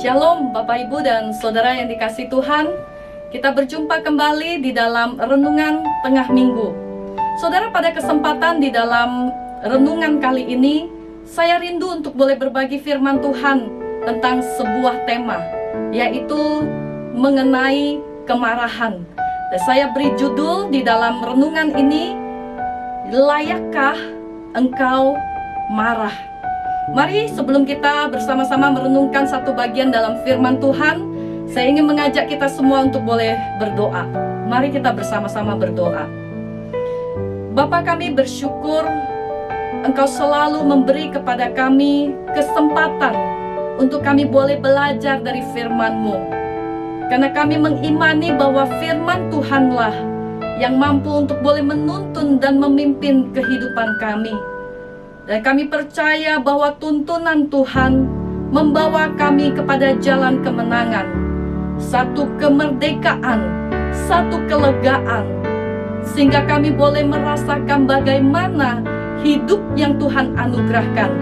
Shalom Bapak Ibu dan Saudara yang dikasihi Tuhan. Kita berjumpa kembali di dalam Renungan Tengah Minggu. Saudara, pada kesempatan di dalam renungan kali ini, saya rindu untuk boleh berbagi firman Tuhan tentang sebuah tema, yaitu mengenai kemarahan. Dan saya beri judul di dalam renungan ini, layakkah engkau marah? Mari sebelum kita bersama-sama merenungkan satu bagian dalam firman Tuhan, saya ingin mengajak kita semua untuk boleh berdoa. Mari kita bersama-sama berdoa. Bapa, kami bersyukur Engkau selalu memberi kepada kami kesempatan untuk kami boleh belajar dari firman-Mu. Karena kami mengimani bahwa firman Tuhanlah yang mampu untuk boleh menuntun dan memimpin kehidupan kami. Dan kami percaya bahwa tuntunan Tuhan membawa kami kepada jalan kemenangan, satu kemerdekaan, satu kelegaan, sehingga kami boleh merasakan bagaimana hidup yang Tuhan anugerahkan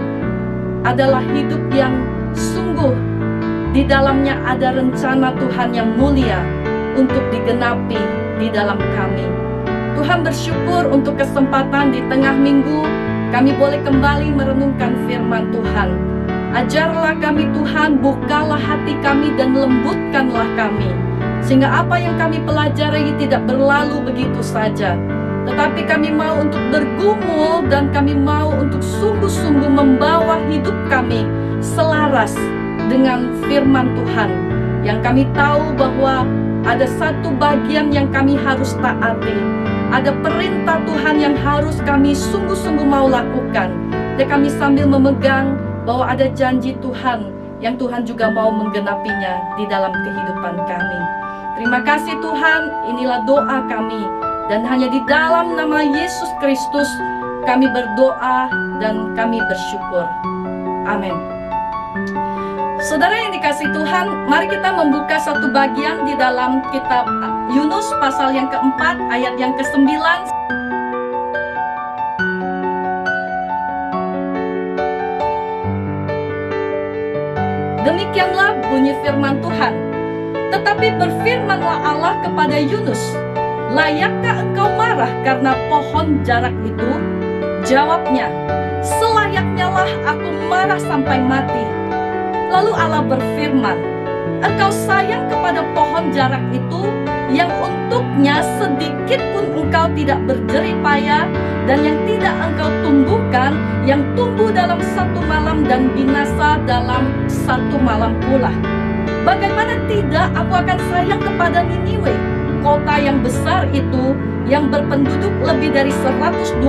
adalah hidup yang sungguh di dalamnya ada rencana Tuhan yang mulia untuk digenapi di dalam kami. Tuhan bersyukur untuk kesempatan di tengah minggu kami boleh kembali merenungkan firman Tuhan. Ajarlah kami Tuhan, bukalah hati kami dan lembutkanlah kami, sehingga apa yang kami pelajari tidak berlalu begitu saja, tetapi kami mau untuk bergumul dan kami mau untuk sungguh-sungguh membawa hidup kami selaras dengan firman Tuhan. Yang kami tahu bahwa ada satu bagian yang kami harus taati. Ada perintah Tuhan yang harus kami sungguh-sungguh mau lakukan. Dan kami sambil memegang bahwa ada janji Tuhan yang Tuhan juga mau menggenapinya di dalam kehidupan kami. Terima kasih Tuhan, inilah doa kami. Dan hanya di dalam nama Yesus Kristus kami berdoa dan kami bersyukur. Amin. Saudara yang dikasihi Tuhan, mari kita membuka satu bagian di dalam kitab Yunus pasal yang keempat ayat yang ke-9. Demikianlah bunyi firman Tuhan. Tetapi berfirmanlah Allah kepada Yunus, layakkah engkau marah karena pohon jarak itu? Jawabnya, selayaknya lah aku marah sampai mati. Lalu Allah berfirman, engkau sayang kepada pohon jarak itu yang untuknya sedikit pun engkau tidak berjerih payah dan yang tidak engkau tumbuhkan, yang tumbuh dalam satu malam dan binasa dalam satu malam pula. Bagaimana tidak aku akan sayang kepada Niniwe, kota yang besar itu, yang berpenduduk lebih dari 120.000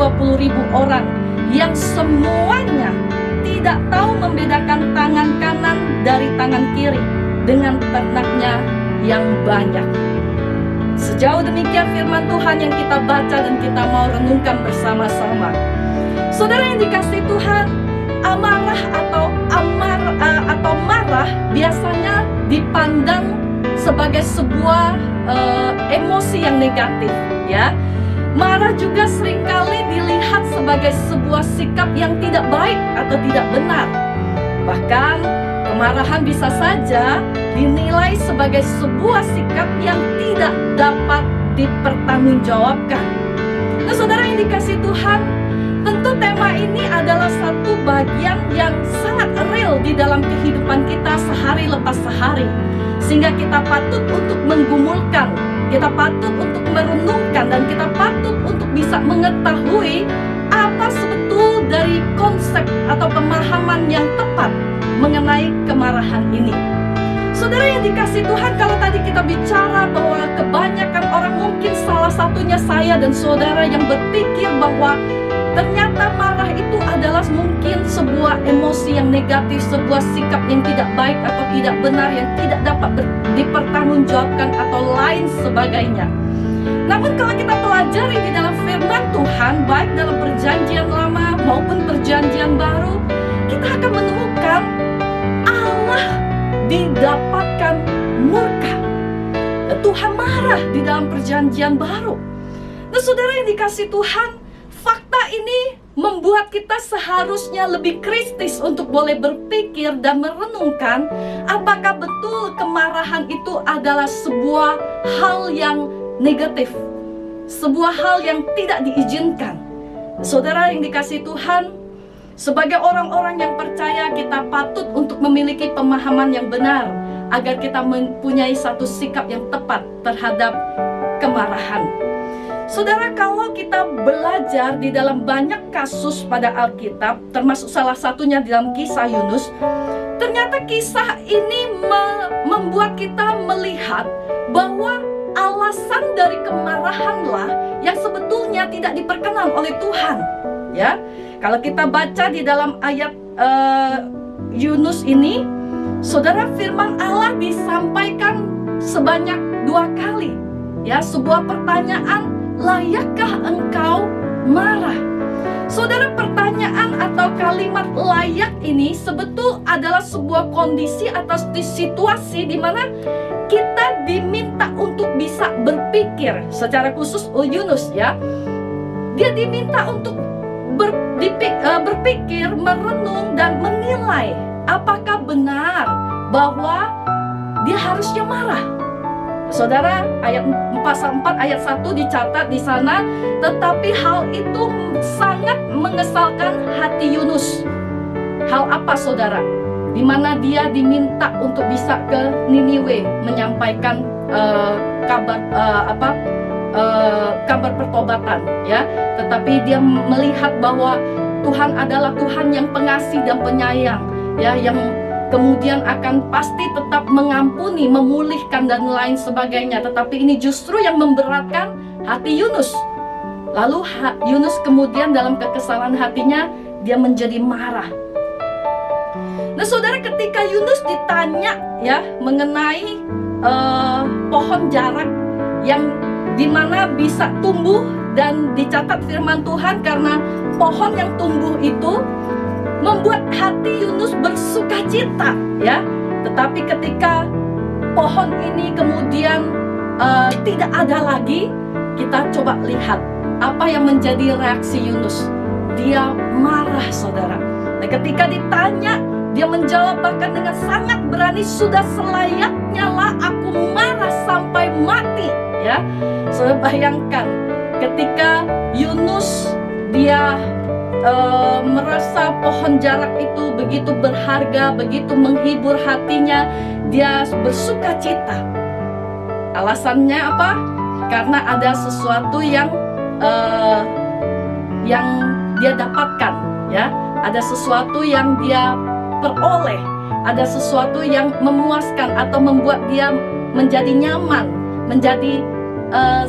orang, yang semuanya tidak tahu membedakan tangan kanan dari tangan kiri dengan ternaknya yang banyak. Sejauh demikian firman Tuhan yang kita baca dan kita mau renungkan bersama-sama. Saudara yang dikasihi Tuhan, amarah atau marah biasanya dipandang sebagai sebuah emosi yang negatif, ya. Marah juga seringkali dilihat sebagai sebuah sikap yang tidak baik atau tidak benar. Bahkan kemarahan bisa saja dinilai sebagai sebuah sikap yang tidak dapat dipertanggungjawabkan. Nah, saudara yang dikasihi Tuhan, tentu tema ini adalah satu bagian yang sangat real di dalam kehidupan kita sehari lepas sehari, sehingga kita patut untuk menggumulkan, kita patut untuk merenungkan, dan kita patut untuk bisa mengetahui apa sebetul dari konsep atau pemahaman yang tepat mengenai kemarahan ini. Saudara yang dikasihi Tuhan, kalau tadi kita bicara bahwa kebanyakan orang, mungkin salah satunya saya dan saudara, yang berpikir bahwa ternyata marah itu adalah mungkin sebuah emosi yang negatif, sebuah sikap yang tidak baik atau tidak benar, yang tidak dapat dipertanggungjawabkan atau lain sebagainya. Namun kalau kita pelajari di dalam firman Tuhan, baik dalam perjanjian lama maupun perjanjian baru, kita akan menemukan Allah didapatkan murka. Tuhan marah di dalam perjanjian baru. Nah, saudara yang dikasihi Tuhan, fakta ini membuat kita seharusnya lebih kritis untuk boleh berpikir dan merenungkan apakah betul kemarahan itu adalah sebuah hal yang negatif, sebuah hal yang tidak diizinkan. Saudara yang dikasihi Tuhan, sebagai orang-orang yang percaya, kita patut untuk memiliki pemahaman yang benar agar kita mempunyai satu sikap yang tepat terhadap kemarahan. Saudara, kalau kita belajar di dalam banyak kasus pada Alkitab, termasuk salah satunya dalam kisah Yunus, ternyata kisah ini membuat kita melihat bahwa alasan dari kemarahanlah yang sebetulnya tidak diperkenan oleh Tuhan. Ya, kalau kita baca di dalam ayat Yunus ini, saudara, firman Allah disampaikan sebanyak 2 kali. Ya, sebuah pertanyaan, layakkah engkau marah? Saudara, pertanyaan atau kalimat layak ini sebetul adalah sebuah kondisi atau situasi di mana kita diminta untuk bisa berpikir. Secara khusus Yunus, ya, dia diminta untuk berpikir, merenung dan menilai apakah benar bahwa dia harusnya marah. Saudara, ayat pasal 4 ayat 1 dicatat di sana, tetapi hal itu sangat mengesalkan hati Yunus. Hal apa, saudara? Di mana dia diminta untuk bisa ke Niniwe menyampaikan kabar pertobatan, ya. Tetapi dia melihat bahwa Tuhan adalah Tuhan yang pengasih dan penyayang, ya, yang kemudian akan pasti tetap mengampuni, memulihkan dan lain sebagainya. Tetapi ini justru yang memberatkan hati Yunus. Lalu Yunus kemudian dalam kekesalan hatinya dia menjadi marah. Nah, saudara, ketika Yunus ditanya, ya, mengenai pohon jarak yang dimana bisa tumbuh, dan dicatat firman Tuhan karena pohon yang tumbuh itu membuat hati Yunus bersuka cita, ya. Tetapi ketika pohon ini kemudian tidak ada lagi, kita coba lihat apa yang menjadi reaksi Yunus. Dia marah, saudara. Nah, ketika ditanya, dia menjawab bahkan dengan sangat berani, sudah selayaknya lah aku marah sampai mati, ya. Saudara, bayangkan ketika Yunus dia merasa pohon jarak itu begitu berharga, begitu menghibur hatinya, dia bersuka cita. Alasannya apa? Karena ada sesuatu yang dia dapatkan, ya. Ada sesuatu yang dia peroleh, ada sesuatu yang memuaskan atau membuat dia menjadi nyaman, menjadi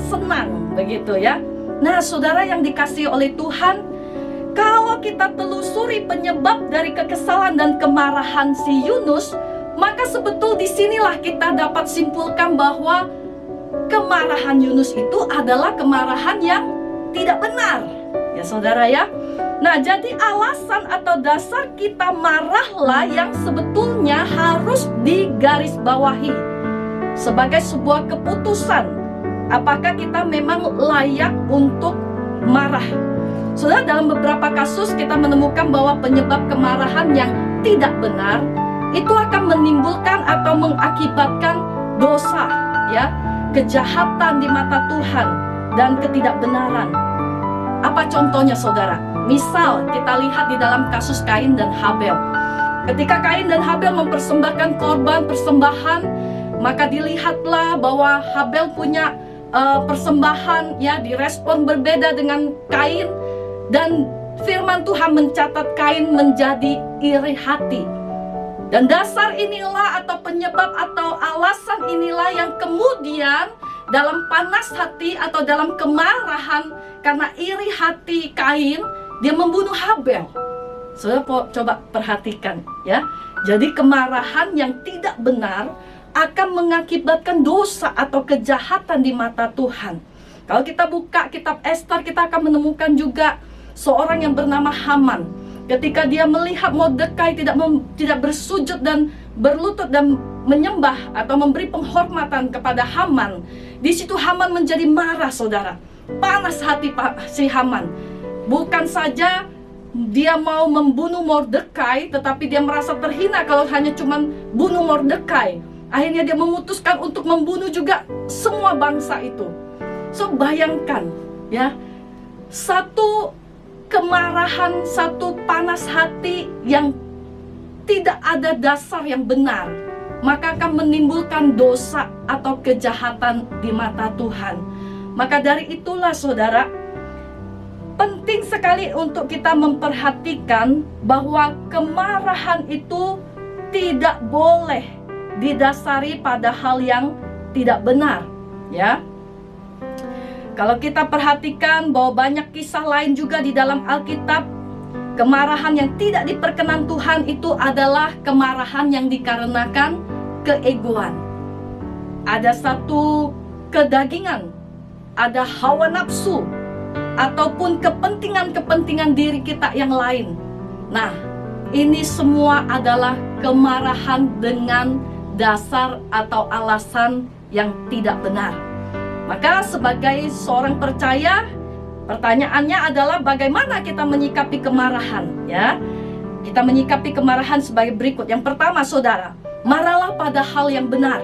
senang, begitu, ya. Nah, saudara yang dikasihi oleh Tuhan, kalau kita telusuri penyebab dari kekesalan dan kemarahan si Yunus, maka sebetul disinilah kita dapat simpulkan bahwa kemarahan Yunus itu adalah kemarahan yang tidak benar, ya, saudara, ya. Nah, jadi alasan atau dasar kita marahlah yang sebetulnya harus digarisbawahi sebagai sebuah keputusan. Apakah kita memang layak untuk marah? Saudara, dalam beberapa kasus kita menemukan bahwa penyebab kemarahan yang tidak benar itu akan menimbulkan atau mengakibatkan dosa, ya, kejahatan di mata Tuhan dan ketidakbenaran. Apa contohnya, saudara? Misal kita lihat di dalam kasus Kain dan Habel. Ketika Kain dan Habel mempersembahkan korban persembahan, maka dilihatlah bahwa Habel punya persembahan, ya, direspon berbeda dengan Kain. Dan firman Tuhan mencatat Kain menjadi iri hati. Dan dasar inilah atau penyebab atau alasan inilah yang kemudian dalam panas hati atau dalam kemarahan karena iri hati Kain, dia membunuh Habel. Saudara, coba perhatikan, ya. Jadi kemarahan yang tidak benar akan mengakibatkan dosa atau kejahatan di mata Tuhan. Kalau kita buka kitab Ester, kita akan menemukan juga seorang yang bernama Haman. Ketika dia melihat Mordekai tidak bersujud dan berlutut dan menyembah atau memberi penghormatan kepada Haman, di situ Haman menjadi marah, saudara. Panas hati si Haman. Bukan saja dia mau membunuh Mordekai, tetapi dia merasa terhina kalau hanya cuman bunuh Mordekai. Akhirnya dia memutuskan untuk membunuh juga semua bangsa itu. So bayangkan ya, satu kemarahan, satu panas hati yang tidak ada dasar yang benar, maka akan menimbulkan dosa atau kejahatan di mata Tuhan. Maka dari itulah saudara, penting sekali untuk kita memperhatikan bahwa kemarahan itu tidak boleh didasari pada hal yang tidak benar, ya. Kalau kita perhatikan bahwa banyak kisah lain juga di dalam Alkitab, kemarahan yang tidak diperkenan Tuhan itu adalah kemarahan yang dikarenakan keegoan. Ada satu kedagingan, ada hawa nafsu, ataupun kepentingan-kepentingan diri kita yang lain. Nah, ini semua adalah kemarahan dengan dasar atau alasan yang tidak benar. Maka sebagai seorang percaya, pertanyaannya adalah bagaimana kita menyikapi kemarahan, ya? Kita menyikapi kemarahan sebagai berikut. Yang pertama, saudara, marahlah pada hal yang benar.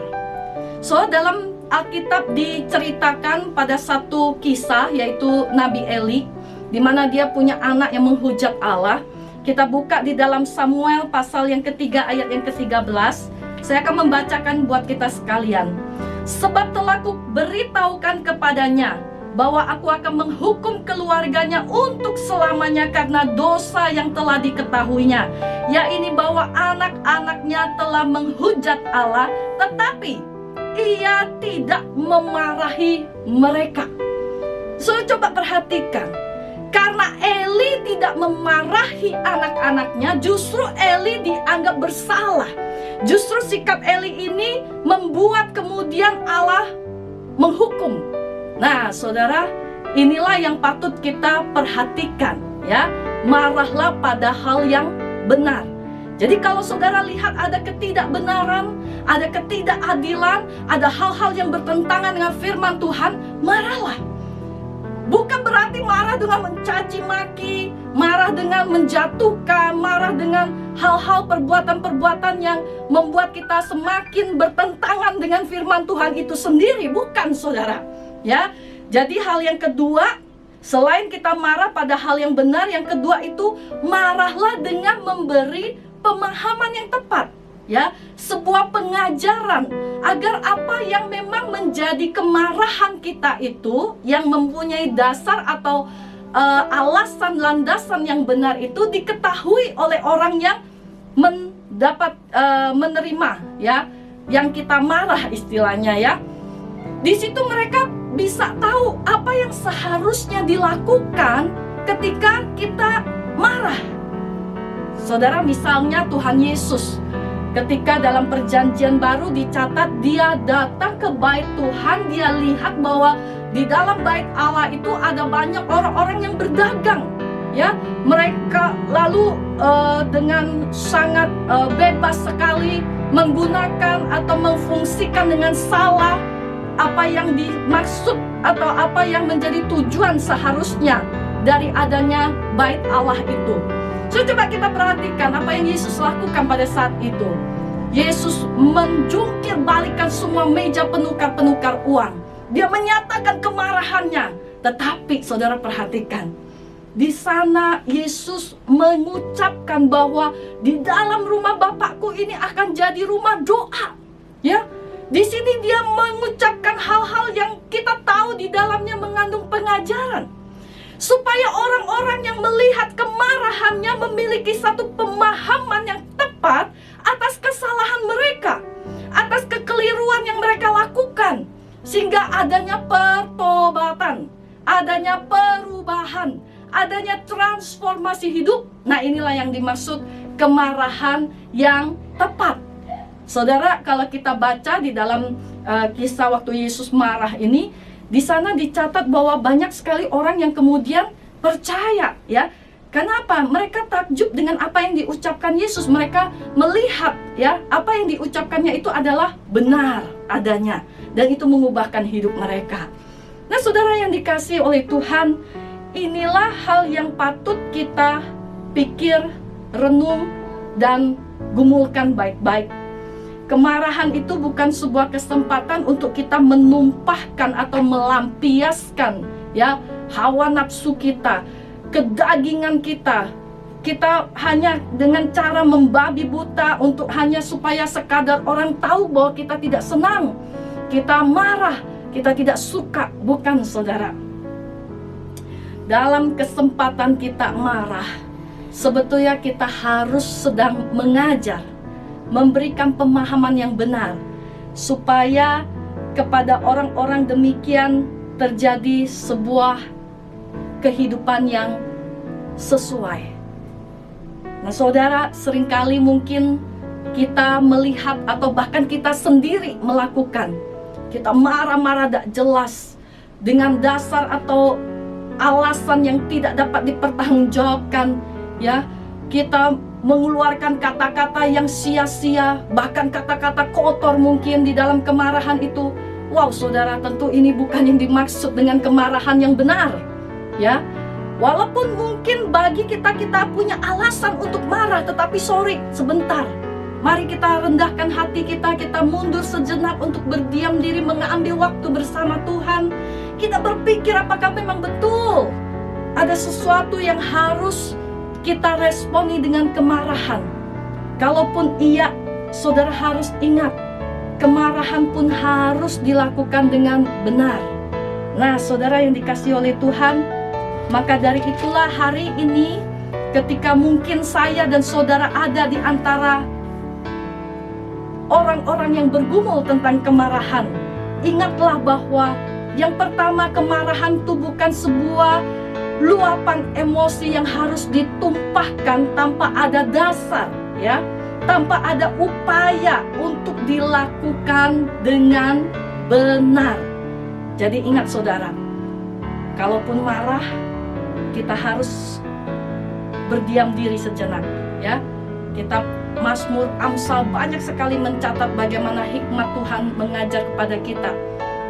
So, dalam Alkitab diceritakan pada satu kisah, yaitu Nabi Eli, di mana dia punya anak yang menghujat Allah. Kita buka di dalam Samuel pasal yang ketiga ayat yang ke-13. Saya akan membacakan buat kita sekalian. Sebab telah kuberitahukan kepadanya bahwa aku akan menghukum keluarganya untuk selamanya karena dosa yang telah diketahuinya, yaitu bahwa anak-anaknya telah menghujat Allah, tetapi ia tidak memarahi mereka. So, coba perhatikan, karena Eli tidak memarahi anak-anaknya, justru Eli dianggap bersalah. Justru sikap Eli ini membuat kemudian Allah menghukum. Nah, saudara, inilah yang patut kita perhatikan, ya. Marahlah pada hal yang benar. Jadi kalau saudara lihat ada ketidakbenaran, ada ketidakadilan, ada hal-hal yang bertentangan dengan firman Tuhan, marahlah. Bukan berarti marah dengan mencaci maki, marah dengan menjatuhkan, marah dengan hal-hal perbuatan-perbuatan yang membuat kita semakin bertentangan dengan firman Tuhan itu sendiri, bukan saudara. Ya, jadi hal yang kedua, selain kita marah pada hal yang benar, yang kedua itu marahlah dengan memberi pemahaman yang tepat, ya, sebuah pengajaran agar apa yang memang menjadi kemarahan kita itu, yang mempunyai dasar atau alasan landasan yang benar itu diketahui oleh orang yang mendapat menerima, ya, yang kita marah istilahnya, ya. Di situ mereka bisa tahu apa yang seharusnya dilakukan ketika kita marah. Saudara, misalnya Tuhan Yesus, ketika dalam perjanjian baru dicatat dia datang ke bait Tuhan, dia lihat bahwa di dalam bait Allah itu ada banyak orang-orang yang berdagang, ya. Mereka lalu dengan sangat bebas sekali menggunakan atau memfungsikan dengan salah apa yang dimaksud atau apa yang menjadi tujuan seharusnya dari adanya bait Allah itu. So, coba kita perhatikan apa yang Yesus lakukan pada saat itu. Yesus menjungkir balikan semua meja penukar-penukar uang. Dia menyatakan kemarahannya. Tetapi saudara perhatikan, di sana Yesus mengucapkan bahwa di dalam rumah Bapakku ini akan jadi rumah doa. Ya, di sini dia mengucapkan hal-hal yang kita tahu di dalamnya mengandung pengajaran, supaya orang-orang yang melihat kemarahannya memiliki satu pemahaman yang tepat atas kesalahan mereka, atas kekeliruan yang mereka lakukan, sehingga adanya pertobatan, adanya perubahan, adanya transformasi hidup. Nah, inilah yang dimaksud kemarahan yang tepat. Saudara, kalau kita baca di dalam kisah waktu Yesus marah ini, di sana dicatat bahwa banyak sekali orang yang kemudian percaya, ya. Kenapa? Mereka takjub dengan apa yang diucapkan Yesus. Mereka melihat, ya, apa yang diucapkannya itu adalah benar adanya, dan itu mengubahkan hidup mereka. Nah, saudara yang dikasihi oleh Tuhan, inilah hal yang patut kita pikir, renung, dan gumulkan baik-baik. Kemarahan itu bukan sebuah kesempatan untuk kita menumpahkan atau melampiaskan ya hawa nafsu kita, kedagingan kita. Kita hanya dengan cara membabi buta untuk hanya supaya sekadar orang tahu bahwa kita tidak senang, kita marah, kita tidak suka. Bukan, saudara. Dalam kesempatan kita marah, sebetulnya kita harus sedang mengajar, memberikan pemahaman yang benar, supaya kepada orang-orang demikian terjadi sebuah kehidupan yang sesuai. Nah, saudara, seringkali mungkin kita melihat atau bahkan kita sendiri melakukan. Kita marah-marah tak jelas dengan dasar atau alasan yang tidak dapat dipertanggungjawabkan, ya. Kita mengeluarkan kata-kata yang sia-sia, bahkan kata-kata kotor mungkin di dalam kemarahan itu. Wow, saudara, tentu ini bukan yang dimaksud dengan kemarahan yang benar, ya. Walaupun mungkin bagi kita punya alasan untuk marah, tetapi sorry, sebentar. Mari kita rendahkan hati kita mundur sejenak untuk berdiam diri, mengambil waktu bersama Tuhan. Kita berpikir apakah memang betul ada sesuatu yang harus kita responi dengan kemarahan. Kalaupun iya, saudara harus ingat, kemarahan pun harus dilakukan dengan benar. Nah, saudara yang dikasihi oleh Tuhan, maka dari itulah hari ini ketika mungkin saya dan saudara ada di antara orang-orang yang bergumul tentang kemarahan, ingatlah bahwa yang pertama, kemarahan itu bukan sebuah luapan emosi yang harus ditumpahkan tanpa ada dasar, ya, tanpa ada upaya untuk dilakukan dengan benar. Jadi ingat, saudara, kalaupun marah, kita harus berdiam diri sejenak, ya. Kitab Mazmur, Amsal banyak sekali mencatat bagaimana hikmat Tuhan mengajar kepada kita.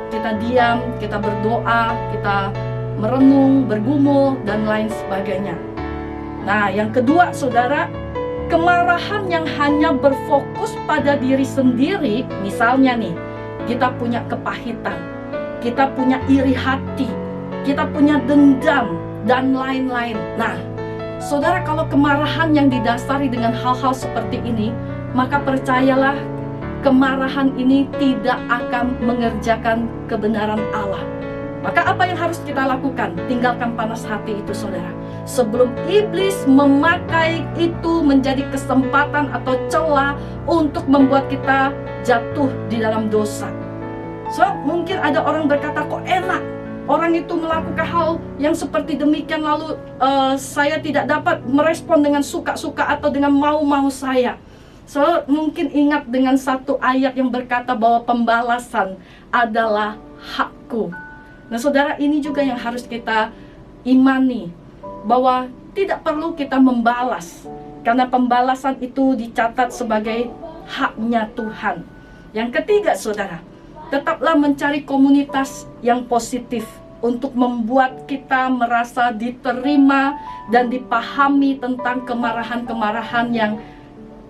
Kita diam, kita berdoa, kita merenung, bergumul, dan lain sebagainya. Nah, yang kedua, saudara, kemarahan yang hanya berfokus pada diri sendiri, misalnya nih, kita punya kepahitan, kita punya iri hati, kita punya dendam, dan lain-lain. Nah, saudara, kalau kemarahan yang didasari dengan hal-hal seperti ini, maka percayalah, kemarahan ini tidak akan mengerjakan kebenaran Allah. Maka apa yang harus kita lakukan? Tinggalkan panas hati itu, saudara. Sebelum iblis memakai itu menjadi kesempatan atau celah untuk membuat kita jatuh di dalam dosa. So, mungkin ada orang berkata, kok enak orang itu melakukan hal yang seperti demikian, lalu saya tidak dapat merespon dengan suka-suka atau dengan mau-mau saya. So, mungkin ingat dengan satu ayat yang berkata bahwa pembalasan adalah hakku. Nah, saudara, ini juga yang harus kita imani, bahwa tidak perlu kita membalas, karena pembalasan itu dicatat sebagai haknya Tuhan. Yang ketiga, saudara, tetaplah mencari komunitas yang positif untuk membuat kita merasa diterima dan dipahami tentang kemarahan-kemarahan yang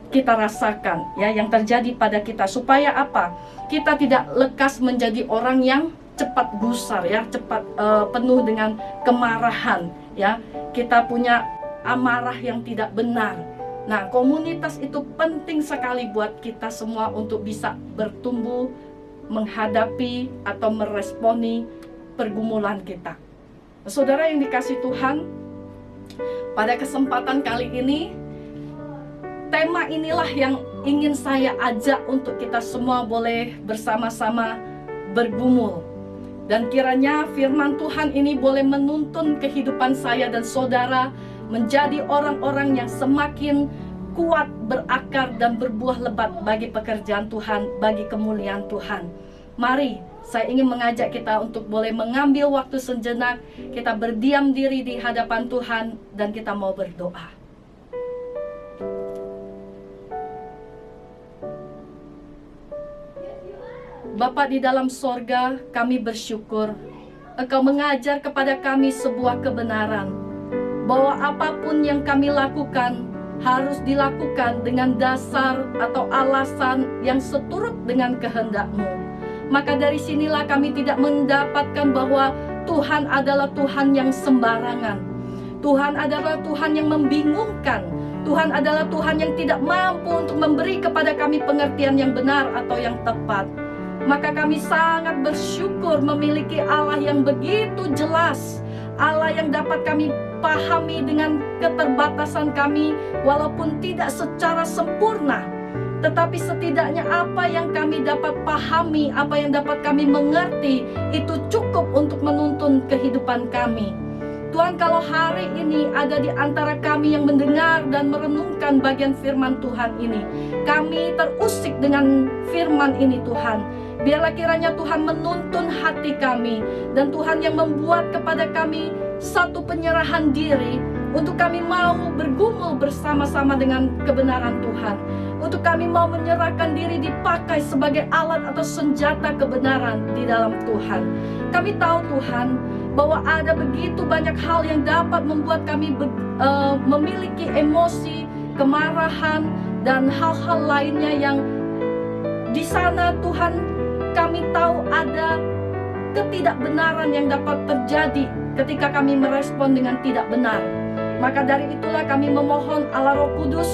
kita rasakan, ya, yang terjadi pada kita, supaya apa? Kita tidak lekas menjadi orang yang cepat gusar, ya, cepat penuh dengan kemarahan, ya. Kita punya amarah yang tidak benar. Nah, komunitas itu penting sekali buat kita semua untuk bisa bertumbuh, menghadapi atau meresponi pergumulan kita. Saudara yang dikasihi Tuhan, pada kesempatan kali ini, tema inilah yang ingin saya ajak untuk kita semua boleh bersama-sama bergumul. Dan kiranya firman Tuhan ini boleh menuntun kehidupan saya dan saudara menjadi orang-orang yang semakin kuat, berakar, dan berbuah lebat bagi pekerjaan Tuhan, bagi kemuliaan Tuhan. Mari, saya ingin mengajak kita untuk boleh mengambil waktu sejenak, kita berdiam diri di hadapan Tuhan, dan kita mau berdoa. Bapa di dalam sorga, kami bersyukur Engkau mengajar kepada kami sebuah kebenaran, bahwa apapun yang kami lakukan harus dilakukan dengan dasar atau alasan yang seturut dengan kehendak-Mu. Maka dari sinilah kami tidak mendapatkan bahwa Tuhan adalah Tuhan yang sembarangan. Tuhan adalah Tuhan yang membingungkan. Tuhan adalah Tuhan yang tidak mampu untuk memberi kepada kami pengertian yang benar atau yang tepat. Maka kami sangat bersyukur memiliki Allah yang begitu jelas, Allah yang dapat kami pahami dengan keterbatasan kami, walaupun tidak secara sempurna, tetapi setidaknya apa yang kami dapat pahami, apa yang dapat kami mengerti, itu cukup untuk menuntun kehidupan kami. Tuhan, kalau hari ini ada di antara kami yang mendengar dan merenungkan bagian firman Tuhan ini, kami terusik dengan firman ini Tuhan. Biarlah kiranya Tuhan menuntun hati kami, dan Tuhan yang membuat kepada kami satu penyerahan diri untuk kami mau bergumul bersama-sama dengan kebenaran Tuhan, untuk kami mau menyerahkan diri dipakai sebagai alat atau senjata kebenaran di dalam Tuhan. Kami tahu Tuhan bahwa ada begitu banyak hal yang dapat membuat kami memiliki emosi, kemarahan, dan hal-hal lainnya yang di sana Tuhan kami tahu ada ketidakbenaran yang dapat terjadi ketika kami merespon dengan tidak benar. Maka dari itulah kami memohon Allah Roh Kudus,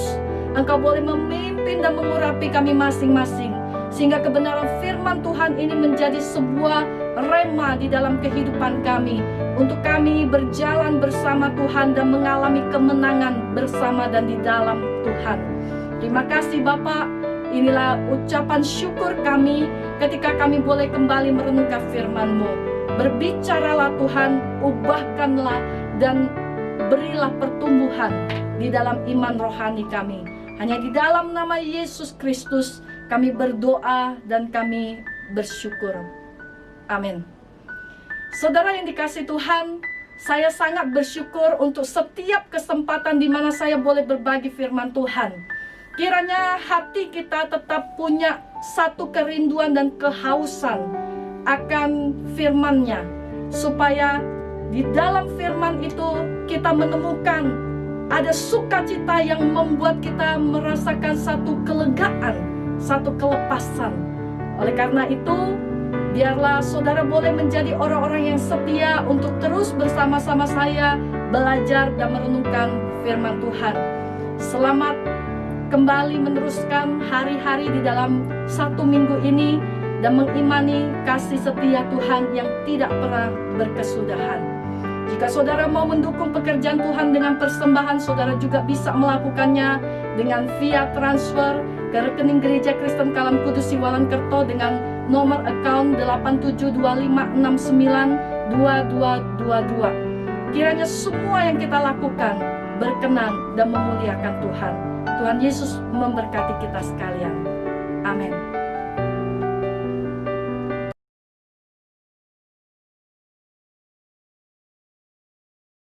Engkau boleh memimpin dan mengurapi kami masing-masing, sehingga kebenaran firman Tuhan ini menjadi sebuah rema di dalam kehidupan kami, untuk kami berjalan bersama Tuhan dan mengalami kemenangan bersama dan di dalam Tuhan. Terima kasih Bapak. Inilah ucapan syukur kami ketika kami boleh kembali merenungkan firman-Mu. Berbicaralah Tuhan, ubahkanlah dan berilah pertumbuhan di dalam iman rohani kami. Hanya di dalam nama Yesus Kristus kami berdoa dan kami bersyukur. Amin. Saudara yang dikasihi Tuhan, saya sangat bersyukur untuk setiap kesempatan di mana saya boleh berbagi firman Tuhan. Kiranya hati kita tetap punya satu kerinduan dan kehausan akan firman-Nya, supaya di dalam firman itu kita menemukan ada sukacita yang membuat kita merasakan satu kelegaan, satu kelepasan. Oleh karena itu, biarlah saudara boleh menjadi orang-orang yang setia untuk terus bersama-sama saya belajar dan merenungkan firman Tuhan. Selamat kembali meneruskan hari-hari di dalam satu minggu ini dan mengimani kasih setia Tuhan yang tidak pernah berkesudahan. Jika saudara mau mendukung pekerjaan Tuhan dengan persembahan, saudara juga bisa melakukannya dengan via transfer ke rekening Gereja Kristen Kalam Kudus Siwalan Kerto dengan nomor account 8725692222. Kiranya semua yang kita lakukan berkenan dan memuliakan Tuhan. Tuhan Yesus memberkati kita sekalian. Amin.